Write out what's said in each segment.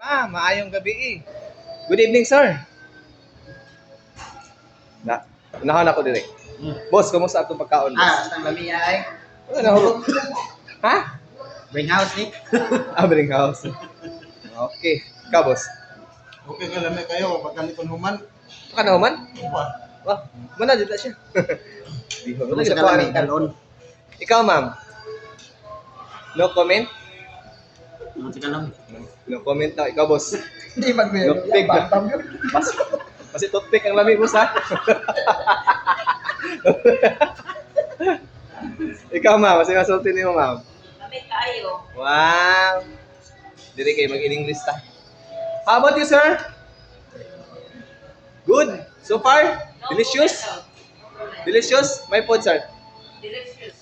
Maayong gabi eh. Good evening, sir. Unahan ako dire. Boss, kumusta atong pagkaon, boss? Ang lami ay Ano? Ha? bring house ni. Bring house. Okay. Ikaw, boss? Okay ka lami kayo pagka ni human. Baka na man? Wah, Wah, mana dito siya. Di ba? Ano sa lami galon? Ikaw, ma'am? No comment? Ano sa lami? No comment daw. Ikaw, boss? Hindi magmeron. Toothpick na. Kasi toothpick ang lami, boss, ha? Ikaw, ma'am. Kasi masulti niyo, ma'am. Kami tayo. Wow. Dili kayo mag-in-English ta. How about you, sir? Good. So far? Delicious? Delicious? My food, sir. Delicious.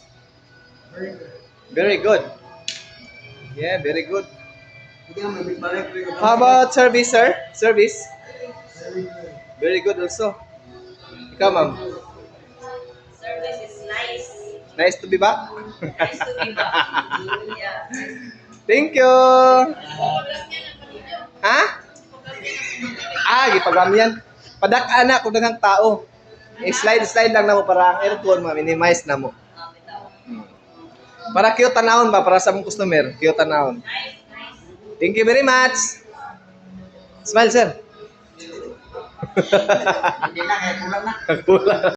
Very good. Yeah, very good. hindi na may balik. How about service, sir? Service? Very good also. Ikaw, ma'am. Service is nice. Nice to be back. Nice to be back. Yeah. Thank you. Ha? Gipagamian. Padak ana kung daghang tao. Slide lang na mo para ang aircon ma-minimize na mo. Para cute tanawon ba para sa mong customer? Cute tanawon. Nice, nice. Thank you very much. Smile, sir. Hindi na kaya kulang na. Kulang.